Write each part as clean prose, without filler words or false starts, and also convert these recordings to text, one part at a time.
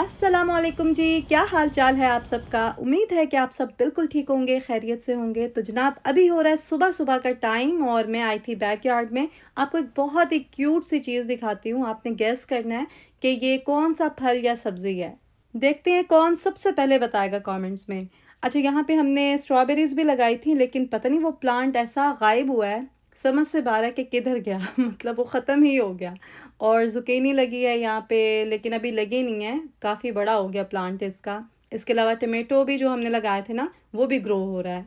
अस्सलामुअलैकुम जी, क्या हाल चाल है आप सबका। उम्मीद है कि आप सब बिल्कुल ठीक होंगे, खैरियत से होंगे। तो जनाब अभी हो रहा है सुबह सुबह का टाइम और मैं आई थी बैकयार्ड में। आपको एक बहुत ही क्यूट सी चीज़ दिखाती हूँ, आपने गेस करना है कि ये कौन सा फल या सब्ज़ी है। देखते हैं कौन सबसे पहले बताएगा कमेंट्स में। अच्छा, यहाँ पे हमने स्ट्रॉबेरीज भी लगाई थी लेकिन पता नहीं वो प्लांट ऐसा गायब हुआ है, समझ से बाहर है कि किधर गया मतलब वो ख़त्म ही हो गया। और ज़ुकीनी लगी है यहाँ पे लेकिन अभी लगी नहीं है, काफ़ी बड़ा हो गया प्लांट इसका। इसके अलावा टमेटो भी जो हमने लगाए थे ना, वो भी ग्रो हो रहा है।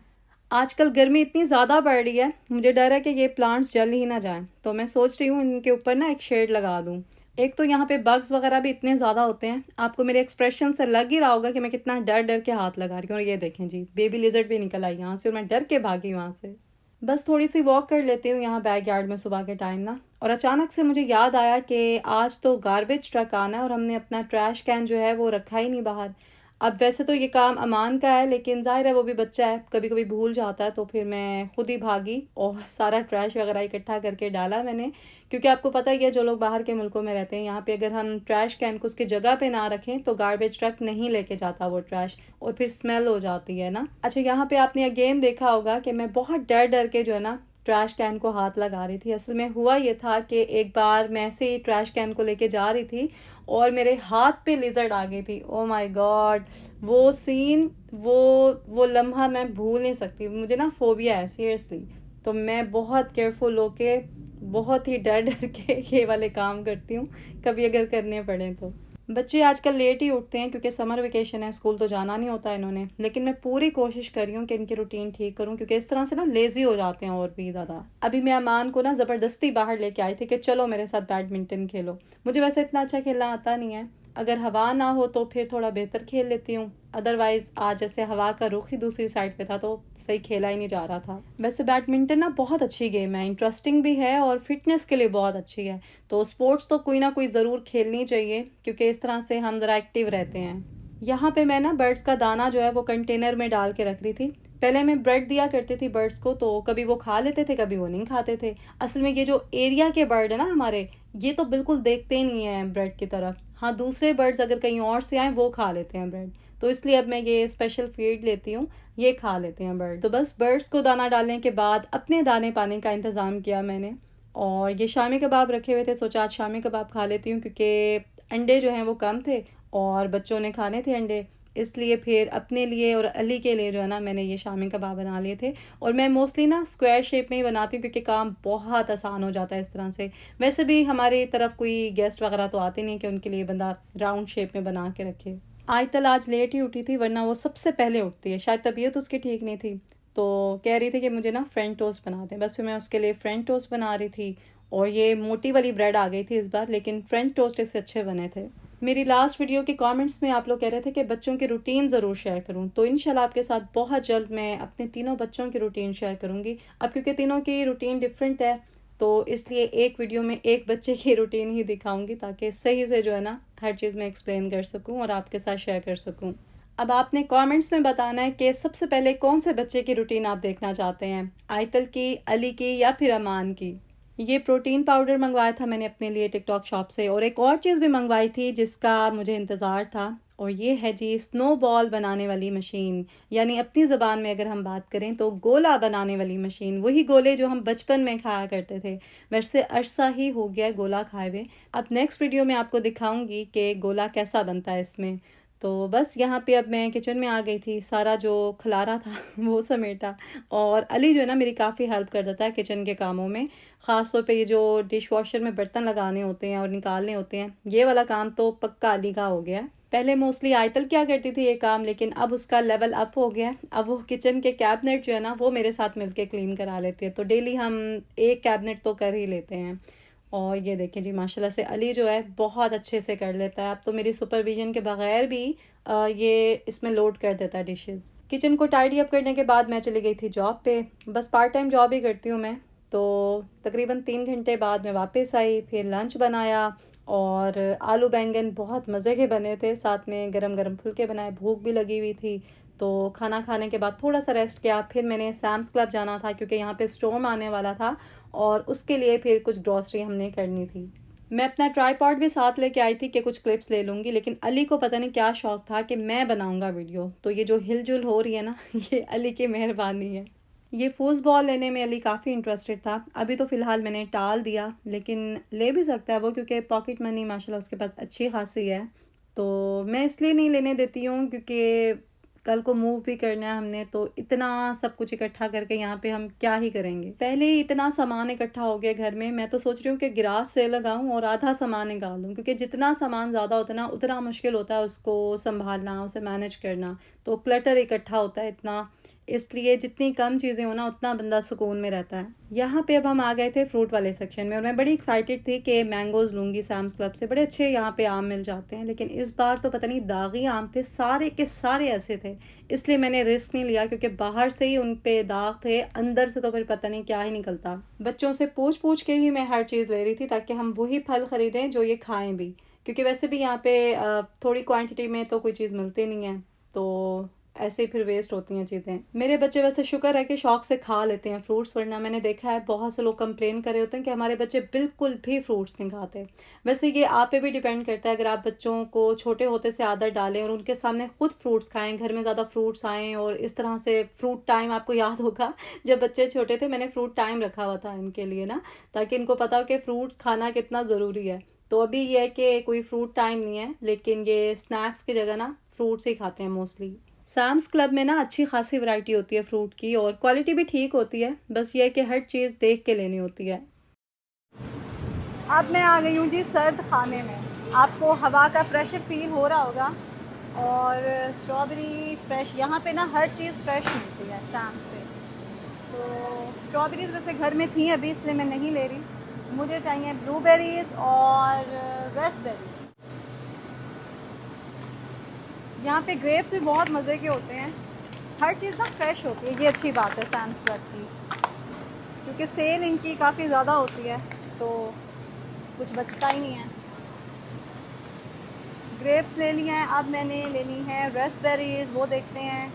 आजकल गर्मी इतनी ज़्यादा बढ़ रही है, मुझे डर है कि ये प्लांट्स जल ही ना जाएं, तो मैं सोच रही हूँ इनके ऊपर ना एक शेड लगा दूँ। एक तो यहाँ पे बग्स वगैरह भी इतने ज़्यादा होते हैं, आपको मेरे एक्सप्रेशन से लग ही रहा होगा कि मैं कितना डर डर के हाथ लगा रही हूँ। और ये देखें जी, बेबी लिजर्ड भी निकल आई यहाँ से और मैं डर के भागी वहाँ से। बस थोड़ी सी वॉक कर लेती हूँ यहाँ बैक यार्ड में सुबह के टाइम ना। और अचानक से मुझे याद आया कि आज तो गार्बेज ट्रक आना है और हमने अपना ट्रैश कैन जो है वो रखा ही नहीं बाहर। अब वैसे तो ये काम अमान का है लेकिन जाहिर है वो भी बच्चा है, कभी कभी भूल जाता है, तो फिर मैं खुद ही भागी और सारा ट्रैश वगैरह इकट्ठा करके डाला मैंने। क्योंकि आपको पता ही है, जो लोग बाहर के मुल्कों में रहते हैं, यहाँ पे अगर हम ट्रैश कैन को उसकी जगह पे ना रखें तो गार्बेज ट्रक नहीं लेके जाता वो ट्रैश, और फिर स्मेल हो जाती है ना। अच्छा, यहाँ पे आपने अगेन देखा होगा कि मैं बहुत डर डर के जो है ना ट्रैश कैन को हाथ लगा रही थी। असल में हुआ ये था कि एक बार मैं ऐसे ही ट्रैश कैन को लेके जा रही थी और मेरे हाथ पे लिजर्ड आ गई थी। ओ माय गॉड, वो सीन, वो लम्हा मैं भूल नहीं सकती। मुझे ना फोबिया है सीरियसली, तो मैं बहुत केयरफुल होके, बहुत ही डर डर के ये वाले काम करती हूँ कभी अगर करने पड़े तो। बच्चे आजकल लेट ही उठते हैं क्योंकि समर वेकेशन है, स्कूल तो जाना नहीं होता इन्होंने, लेकिन मैं पूरी कोशिश कर रही हूँ कि इनकी रूटीन ठीक करूँ क्योंकि इस तरह से ना लेजी हो जाते हैं और भी ज़्यादा। अभी मैं अमान को ना ज़बरदस्ती बाहर लेके आई थी कि चलो मेरे साथ बैडमिंटन खेलो। मुझे वैसे इतना अच्छा खेलना आता नहीं है, अगर हवा ना हो तो फिर थोड़ा बेहतर खेल लेती हूँ, अदरवाइज आज जैसे हवा का रुख ही दूसरी साइड पे था तो सही खेला ही नहीं जा रहा था। वैसे बैडमिंटन ना बहुत अच्छी गेम है, इंटरेस्टिंग भी है और फिटनेस के लिए बहुत अच्छी है। तो स्पोर्ट्स तो कोई ना कोई ज़रूर खेलनी चाहिए क्योंकि इस तरह से हम ज़रा एक्टिव रहते हैं। यहाँ पे मैं ना बर्ड्स का दाना जो है वो कंटेनर में डाल के रख रही थी। पहले मैं ब्रेड दिया करती थी बर्ड्स को, तो कभी वो खा लेते थे कभी वो नहीं खाते थे। असल में ये जो एरिया के बर्ड है ना हमारे, ये तो बिल्कुल देखते ही नहीं है ब्रेड की तरफ। हाँ, दूसरे बर्ड्स अगर कहीं और से आए वो खा लेते हैं ब्रेड, तो इसलिए अब मैं ये स्पेशल फीड लेती हूँ, ये खा लेते हैं बर्ड। तो बस बर्ड्स को दाना डालने के बाद अपने दाने पानी का इंतज़ाम किया मैंने। और ये शामी कबाब रखे हुए थे, सोचा आज शामी कबाब खा लेती हूँ क्योंकि अंडे जो हैं वो कम थे और बच्चों ने खाने थे अंडे, इसलिए फिर अपने लिए और अली के लिए जो है ना मैंने ये शामी कबाब बना लिए थे। और मैं मोस्टली ना स्क्वायर शेप में ही बनाती हूँ क्योंकि काम बहुत आसान हो जाता है इस तरह से। वैसे भी हमारी तरफ कोई गेस्ट वगैरह तो आते नहीं कि उनके लिए बंदा राउंड शेप में बना के रखे। आयतल आज लेट ही उठी थी, वरना वो सबसे पहले उठती है, शायद तबीयत उसकी ठीक नहीं थी, तो कह रही थी कि मुझे ना फ्रेंच टोस्ट बना दें। बस फिर मैं उसके लिए फ्रेंच टोस्ट बना रही थी। और ये मोटी वाली ब्रेड आ गई थी इस बार, लेकिन फ्रेंच टोस्ट इससे अच्छे बने थे। मेरी लास्ट वीडियो के कमेंट्स में आप लोग कह रहे थे कि बच्चों की रूटीन ज़रूर शेयर करूं, तो इंशाल्लाह आपके साथ बहुत जल्द मैं अपने तीनों बच्चों की रूटीन शेयर करूंगी। अब क्योंकि तीनों की रूटीन डिफरेंट है, तो इसलिए एक वीडियो में एक बच्चे की रूटीन ही दिखाऊंगी ताकि सही से जो है ना हर चीज़ मैं एक्सप्लेन कर सकूं और आपके साथ शेयर कर सकूं। अब आपने कमेंट्स में बताना है कि सबसे पहले कौन से बच्चे की रूटीन आप देखना चाहते हैं, आयतल की, अली की या फिर अमान की। ये प्रोटीन पाउडर मंगवाया था मैंने अपने लिए टिकटॉक शॉप से, और एक और चीज़ भी मंगवाई थी जिसका मुझे इंतज़ार था, और ये है जी स्नो बॉल बनाने वाली मशीन। यानी अपनी ज़बान में अगर हम बात करें तो गोला बनाने वाली मशीन, वही गोले जो हम बचपन में खाया करते थे। वैसे अरसा ही हो गया है गोला खाए हुए। अब नेक्स्ट वीडियो में आपको दिखाऊंगी कि गोला कैसा बनता है इसमें। तो बस यहाँ पे अब मैं किचन में आ गई थी, सारा जो खलारा था वो समेटा। और अली जो है ना मेरी काफ़ी हेल्प कर देता है किचन के कामों में, ख़ास तौर पे ये जो डिश वॉशर में बर्तन लगाने होते हैं और निकालने होते हैं, ये वाला काम तो पक्का अली का हो गया है। पहले मोस्टली आयतल क्या करती थी ये काम, लेकिन अब उसका लेवल अप हो गया है। अब वो किचन के कैबिनेट जो है ना वो मेरे साथ मिलके क्लीन करा लेती है, तो डेली हम एक कैबिनेट तो कर ही लेते हैं। और ये देखें जी, माशाल्लाह से अली जो है बहुत अच्छे से कर लेता है, अब तो मेरी सुपरविजन के बगैर भी ये इसमें लोड कर देता है डिशेस। किचन को टाइडी अप करने के बाद मैं चली गई थी जॉब पे। बस पार्ट टाइम जॉब ही करती हूँ मैं। तो तकरीबन 3 घंटे बाद मैं वापस आई, फिर लंच बनाया और आलू बैंगन बहुत मज़े के बने थे, साथ में गरम गरम फुलके बनाए, भूख भी लगी हुई थी। तो खाना खाने के बाद थोड़ा सा रेस्ट किया, फिर मैंने सैम्स क्लब जाना था क्योंकि यहाँ पे स्टॉर्म आने वाला था और उसके लिए फिर कुछ ग्रॉसरी हमने करनी थी। मैं अपना ट्राइपॉड भी साथ लेके आई थी कि कुछ क्लिप्स ले लूँगी, लेकिन अली को पता नहीं क्या शौक़ था कि मैं बनाऊँगा वीडियो। तो ये जो हिल-जुल हो रही है ना ये अली की मेहरबानी है। ये फूज़बॉल लेने में अली काफ़ी इंटरेस्टेड था। अभी तो फ़िलहाल मैंने टाल दिया, लेकिन ले भी सकता है वो, क्योंकि पॉकेट मनी माशाल्लाह उसके पास अच्छी ख़ासी है। तो मैं इसलिए नहीं लेने देती हूँ क्योंकि कल को मूव भी करना है हमने, तो इतना सब कुछ इकट्ठा करके यहाँ पे हम क्या ही करेंगे। पहले ही इतना सामान इकट्ठा हो गया घर में, मैं तो सोच रही हूँ कि गिरास से लगाऊं और आधा सामान निकाल दूं, क्योंकि जितना सामान ज़्यादा होता है ना उतना मुश्किल होता है उसको संभालना, उसे मैनेज करना। तो क्लटर इकट्ठा होता है इतना, इसलिए जितनी कम चीज़ें हो ना उतना बंदा सुकून में रहता है। यहाँ पे अब हम आ गए थे फ्रूट वाले सेक्शन में और मैं बड़ी एक्साइटेड थी कि मैंगोज़ लूँगी सैम्स क्लब से। बड़े अच्छे यहाँ पे आम मिल जाते हैं, लेकिन इस बार तो पता नहीं दागी आम थे, सारे के सारे ऐसे थे। इसलिए मैंने रिस्क नहीं लिया, क्योंकि बाहर से ही उन पे दाग थे, अंदर से तो फिर पता नहीं क्या ही निकलता। बच्चों से पूछ पूछ के ही मैं हर चीज़ ले रही थी ताकि हम वही फल ख़रीदें जो ये खाएँ भी, क्योंकि वैसे भी यहाँ पे थोड़ी क्वांटिटी में तो कोई चीज़ मिलती नहीं है, तो ऐसे ही फिर वेस्ट होती हैं चीज़ें। मेरे बच्चे वैसे शुक्र है कि शौक़ से खा लेते हैं फ्रूट्स, वरना मैंने देखा है बहुत से लोग कंप्लेन कर रहे होते हैं कि हमारे बच्चे बिल्कुल भी फ्रूट्स नहीं खाते। वैसे ये आप पे भी डिपेंड करता है, अगर आप बच्चों को छोटे होते से आदत डालें और उनके सामने खुद फ्रूट्स खाएँ, घर में ज़्यादा फ्रूट्स आएँ और इस तरह से फ्रूट टाइम, आपको याद होगा जब बच्चे छोटे थे मैंने फ्रूट टाइम रखा हुआ था इनके लिए ना, ताकि इनको पता हो कि फ्रूट्स खाना कितना ज़रूरी है। तो अभी ये है कि कोई फ्रूट टाइम नहीं है, लेकिन ये स्नैक्स की जगह ना फ्रूट्स ही खाते हैं मोस्टली। साम्स क्लब में ना अच्छी खासी वैरायटी होती है फ्रूट की, और क्वालिटी भी ठीक होती है, बस ये है कि हर चीज़ देख के लेनी होती है। अब मैं आ गई हूँ जी सर्द खाने में। आपको हवा का प्रेशर फील हो रहा होगा, और स्ट्रॉबेरी फ्रेश, यहाँ पे ना हर चीज़ फ्रेश मिलती है साम्स पे। तो स्ट्रॉबेरीज़ वैसे घर में थी अभी, इसलिए मैं नहीं ले रही। मुझे चाहिए ब्लूबेरीज़ और रेस्पबेरीज़। यहाँ पे ग्रेप्स भी बहुत मज़े के होते हैं, हर चीज़ ना फ्रेश होती है, ये अच्छी बात है सैम्स क्लब की, क्योंकि सेल इनकी काफ़ी ज़्यादा होती है तो कुछ बचता ही नहीं है। ग्रेप्स ले लिए हैं, अब मैंने लेनी है रेस्पबेरीज़, वो देखते हैं,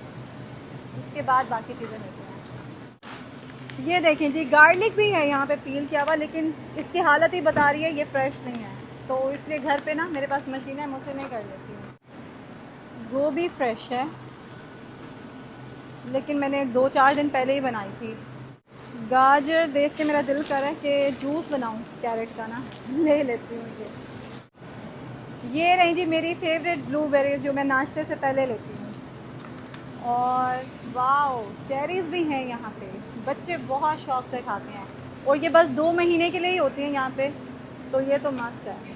उसके बाद बाकी चीज़ें लेते हैं। ये देखें जी, गार्लिक भी है यहाँ पे पील किया हुआ, लेकिन इसकी हालत ही बता रही है ये फ्रेश नहीं है, तो इसलिए घर पे ना मेरे पास मशीन है, मुझसे नहीं कर लेती हूँ। गोभी फ्रेश है, लेकिन मैंने 2-4 दिन पहले ही बनाई थी। गाजर देख के मेरा दिल कर रहा है कि जूस बनाऊं कैरेट का ना, ले लेती हूँ ये रही जी मेरी फेवरेट ब्लूबेरीज़, जो मैं नाश्ते से पहले लेती हूँ। और वाओ, चेरीज़ भी हैं यहाँ पे, बच्चे बहुत शौक़ से खाते हैं, और ये बस 2 महीने के लिए ही होती हैं यहाँ पे, तो ये तो मस्ट है।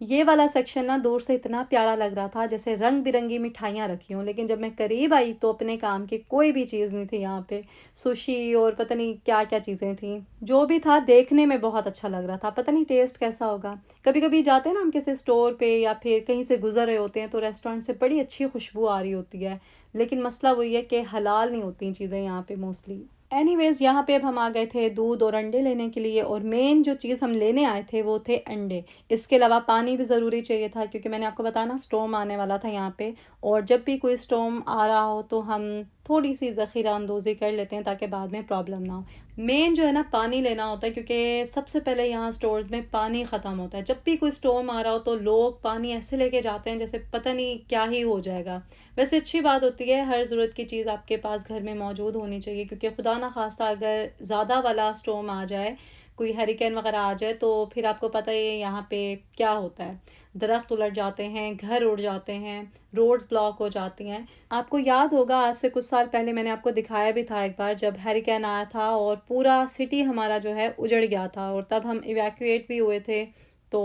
ये वाला सेक्शन ना दूर से इतना प्यारा लग रहा था जैसे रंग बिरंगी मिठाइयाँ रखी हों, लेकिन जब मैं करीब आई तो अपने काम की कोई भी चीज़ नहीं थी यहाँ पे। सुशी और पता नहीं क्या क्या चीज़ें थी, जो भी था देखने में बहुत अच्छा लग रहा था, पता नहीं टेस्ट कैसा होगा। कभी कभी जाते हैं ना हम किसी स्टोर पे या फिर कहीं से गुजर रहे होते हैं तो रेस्टोरेंट से बड़ी अच्छी खुशबू आ रही होती है, लेकिन मसला वही है कि हलाल नहीं होती चीज़ें यहाँ पे मोस्टली। एनीवेज़ यहाँ पे अब हम आ गए थे दूध और अंडे लेने के लिए, और मेन जो चीज़ हम लेने आए थे वो थे अंडे। इसके अलावा पानी भी ज़रूरी चाहिए था, क्योंकि मैंने आपको बताया ना स्टॉर्म आने वाला था यहाँ पे, और जब भी कोई स्टॉर्म आ रहा हो तो हम थोड़ी सी ज़ख़ीरा अंदोज़ी कर लेते हैं ताकि बाद में प्रॉब्लम ना हो। मेन जो है ना पानी लेना होता है, क्योंकि सबसे पहले यहाँ स्टोर्स में पानी ख़त्म होता है। जब भी कोई स्टॉर्म आ रहा हो तो लोग पानी ऐसे लेके जाते हैं जैसे पता नहीं क्या ही हो जाएगा। वैसे अच्छी बात होती है हर ज़रूरत की चीज़ आपके पास घर में मौजूद होनी चाहिए, क्योंकि खुदा ना खास्ता अगर ज़्यादा वाला स्टॉर्म आ जाए, कोई हरिकेन वगैरह आ जाए, तो फिर आपको पता ही है यहाँ पे क्या होता है। दरख्त उलट जाते हैं, घर उड़ जाते हैं, रोड्स ब्लॉक हो जाती हैं। आपको याद होगा आज से कुछ साल पहले मैंने आपको दिखाया भी था एक बार, जब हरिकेन आया था और पूरा सिटी हमारा जो है उजड़ गया था, और तब हम इवैक्यूएट भी हुए थे। तो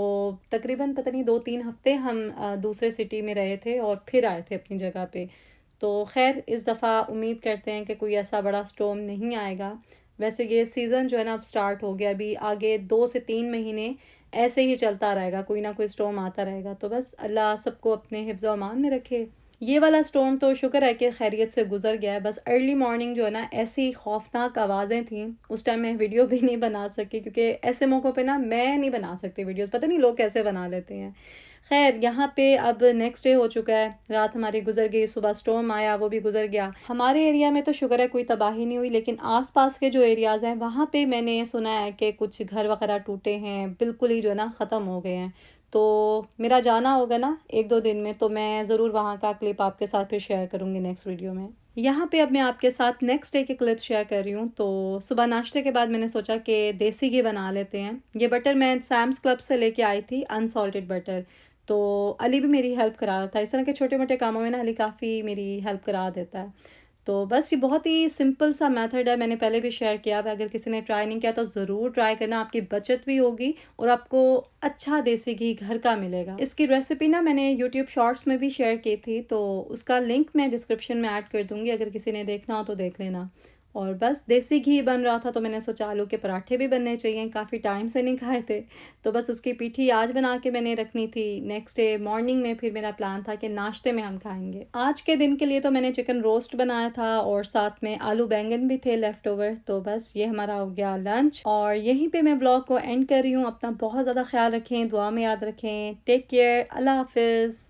तकरीबन पता नहीं 2-3 हफ्ते हम दूसरे सिटी में रहे थे और फिर आए थे अपनी जगह पे। तो खैर इस दफ़ा उम्मीद करते हैं कि कोई ऐसा बड़ा स्टॉर्म नहीं आएगा। वैसे ये सीज़न जो है ना अब स्टार्ट हो गया, अभी आगे 2 से 3 महीने ऐसे ही चलता रहेगा, कोई ना कोई स्टॉर्म आता रहेगा। तो बस अल्लाह सबको अपने हिफ्ज़ व अमान में रखे, ये वाला स्टॉर्म तो शुक्र है कि खैरियत से गुजर गया है। बस अर्ली मॉर्निंग जो है ना, ऐसी खौफनाक आवाज़ें थीं, उस टाइम मैं वीडियो भी नहीं बना सकी, क्योंकि ऐसे मौक़ों पे ना मैं नहीं बना सकती वीडियोस, पता नहीं लोग कैसे बना लेते हैं। खैर, यहाँ पे अब नेक्स्ट डे हो चुका है, रात हमारी गुजर गई, सुबह स्टॉर्म आया, वो भी गुजर गया। हमारे एरिया में तो शुक्र है कोई तबाही नहीं हुई, लेकिन आसपास के जो एरियाज़ हैं वहाँ पे मैंने सुना है कि कुछ घर वगैरह टूटे हैं, बिल्कुल ही जो है ना ख़त्म हो गए हैं। तो मेरा जाना होगा ना 1-2 दिन में, तो मैं ज़रूर वहाँ का क्लिप आपके साथ फिर शेयर करूँगी नेक्स्ट वीडियो में। यहाँ पे अब मैं आपके साथ नेक्स्ट डे के क्लिप शेयर कर रही हूँ। तो सुबह नाश्ते के बाद मैंने सोचा कि देसी घी बना लेते हैं। ये बटर मैं सैम्स क्लब से लेके आई थी, अनसॉल्टेड बटर। तो अली भी मेरी हेल्प करा रहा था। इस तरह के छोटे-मोटे कामों में ना अली काफ़ी मेरी हेल्प करा देता है। तो बस ये बहुत ही सिंपल सा मेथड है, मैंने पहले भी शेयर किया हुआ है। अगर किसी ने ट्राई नहीं किया तो ज़रूर ट्राई करना, आपकी बचत भी होगी और आपको अच्छा देसी घी घर का मिलेगा। इसकी रेसिपी ना मैंने यूट्यूब शॉर्ट्स में भी शेयर की थी, तो उसका लिंक मैं डिस्क्रिप्शन में ऐड कर दूँगी, अगर किसी ने देखना हो तो देख लेना। और बस देसी घी बन रहा था, तो मैंने सोचा आलू के पराठे भी बनने चाहिए, काफ़ी टाइम से नहीं खाए थे। तो बस उसकी पीठी आज बना के मैंने रखनी थी। नेक्स्ट डे मॉर्निंग में फिर मेरा प्लान था कि नाश्ते में हम खाएँगे। आज के दिन के लिए तो मैंने चिकन रोस्ट बनाया था और साथ में आलू बैंगन भी थे लेफ्ट ओवर। तो बस ये हमारा हो गया लंच, और यहीं पे मैं व्लॉग को एंड कर रही हूँ। अपना बहुत ज़्यादा ख्याल रखें, दुआ में याद रखें। टेक केयर, अल्लाह हाफ़िज़।